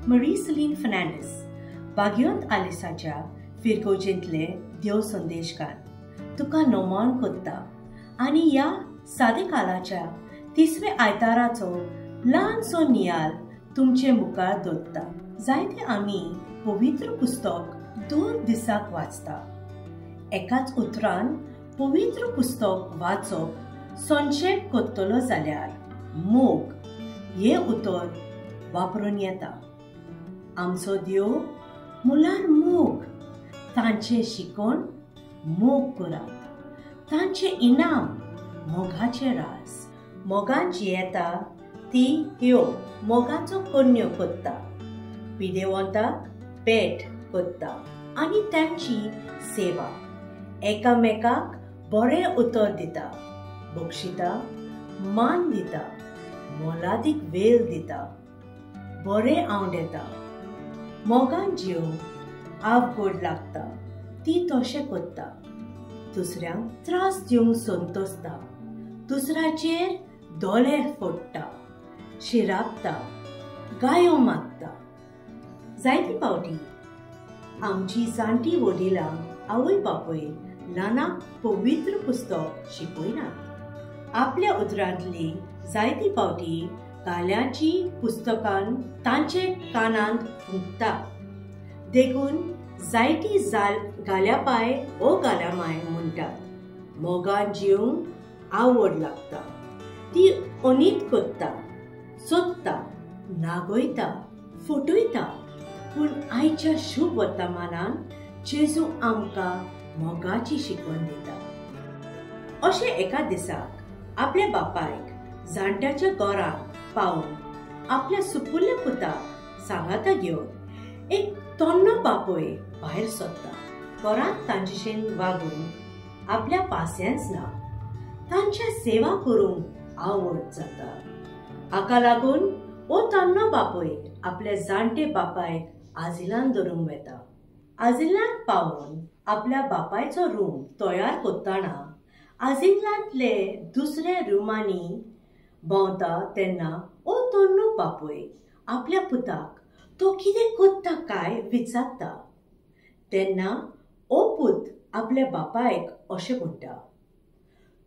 Marie Celine Fernandez, Bagyont Alisaच्या फिरकोजेंतले देव संदेशकार तुका नमन कोत्ता आनी ह्या सादे कालाच्या तिसरे आयताराचो ल्हानसो नियाल तुमचे मुखार दवरता. जायते आमी पवित्र पुस्तक दर दिसाक वाचता. एकाच उतरान पवित्र पुस्तक वाचप संक्षेप कोत्तलो जाल्यार मोग हे उतर वापरून येता. आमचो देव मुलार मोग, तांचे शिकवण मोग करात, तांचे इनाम मोगाचे रास. मोगान जी येता ती ह्यो मोगाचो कन्यो कोत्ता, पिडेवंताक भेट कोत्ता आनी तांची सेवा. एकामेकाक बरें उतर दिता, बक्षिता, मान दिता, मोलादीक वेल दिता, बरें आवडेता. मोगान जीव आवगोड लागता ती तशें कोत्ता. दुसऱ्यांक त्रास दिवंक संतोसता, दुसऱ्याचेर दोळे फोडटा, शिरापता, गायो मागता. जायती पावटी आमची जाणटी वडिलां आवय बापूय ल्हानाक पवित्र पुस्तक शिकयनात. आपल्या उतरांतली जायती पावटी गाल्यांची पुस्तकां तांचे कानांत फुंकता. देखून जायती गाल्या पाय ओ गाल्या माय म्हणटात. मोगान जिवंक आवड लागता, ती अनीत कोत्ता, सोदता, नागयता, फटयता. पूण आयच्या शुभ वर्तमानान जेजू आमकां मोगाची शिकवण दिता. अशें एका दिसाक आपल्या बापायक जाणट्याच्या घरांत पावून आपल्या सुपुल्ल्या पुताक सांगाता घेवन एक तोन्नो बापूय भायर सरता. घरांत तांचेशेन वागूंक आपल्या पासियेंस ना, तांच्या सेवा करूंक आवड जाता. हाका लागून ओ तोन्नो बापूय आपल्या जाणटे बापायक आजिलान धरूंक वेता. आजिलांत पावून आपल्या बापायचो रूम तयार कोत्ताना आजिलांतले दुसरे रुमांनी भोंवता तेन्ना ओ तोन्नो बापूय आपल्या पुताक तो कितें कोत्ता काय विचारता. तेन्ना ओ पूत आपल्या बापायक अशें म्हणटा,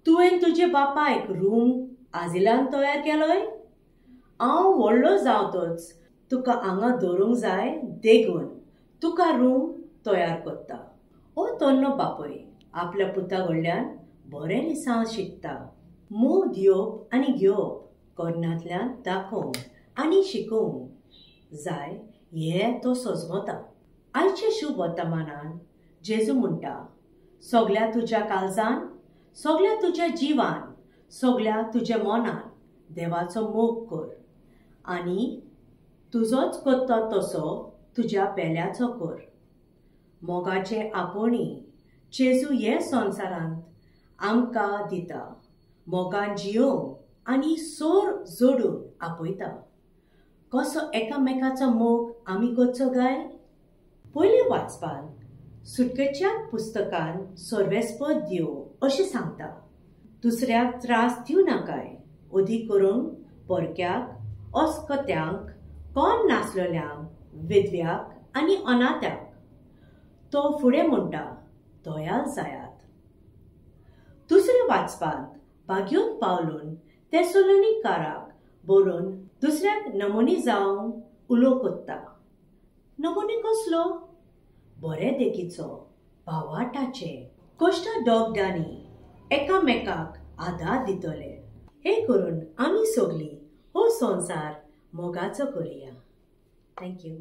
तुवें तुजे बापायक रूम आजिलांत तयार केलोय? हांव व्हडलो जावतच तुका हांगा दवरूंक जाय देखून तुका रूम तयार कोत्ता. ओ तोन्नो बापूय आपल्या पुता कडल्यान बरें लिसांव शिकता. मोग दिवप आनी घेवप कर्णांतल्यान दाखोवंक आनी शिकोवंक जाय हें तो सजमता. आयच्या शुभ वर्तमानान जेजू म्हणटा, सगळ्या तुज्या काळजान, सगळ्या तुज्या जिवान, सगळ्या तुज्या मनान देवाचो मोग कर आनी तुजोच कोत्ता तसो तुज्या पेल्याचो कर. मोगाचे आपोणी जेजू हे संवसारांत आमकां दिता. मोगान जियोवंक आनी सोर जोडून आपयता. कसो एकामेकाचो मोग आमी करचो काय? पयले वाचपान सुटकेच्या पुस्तकान सर्वेस्पद दिवं अशें सांगता. दुसऱ्याक त्रास दिव नाकाय, अदीक करून परक्याक, अस्कत्यांक, कोण नासलेल्यांक, विधव्याक आनी अनाथ्याक. तो फुडें म्हणटा, दयाल जायात. दुसरे वाचपांत बाग्योंत पावलून तेसलोनिकाराक बरोवन दुसऱ्याक नमुने जावंक उलो कोत्ता. नमुने कसलो? बरे देखीचो, भावाटाचे, कश्ट दोगदांनी एकामेकाक आदार दितले. हे करून आमी सगळीं हो संवसार मोगाचो करुया. थँक्यू.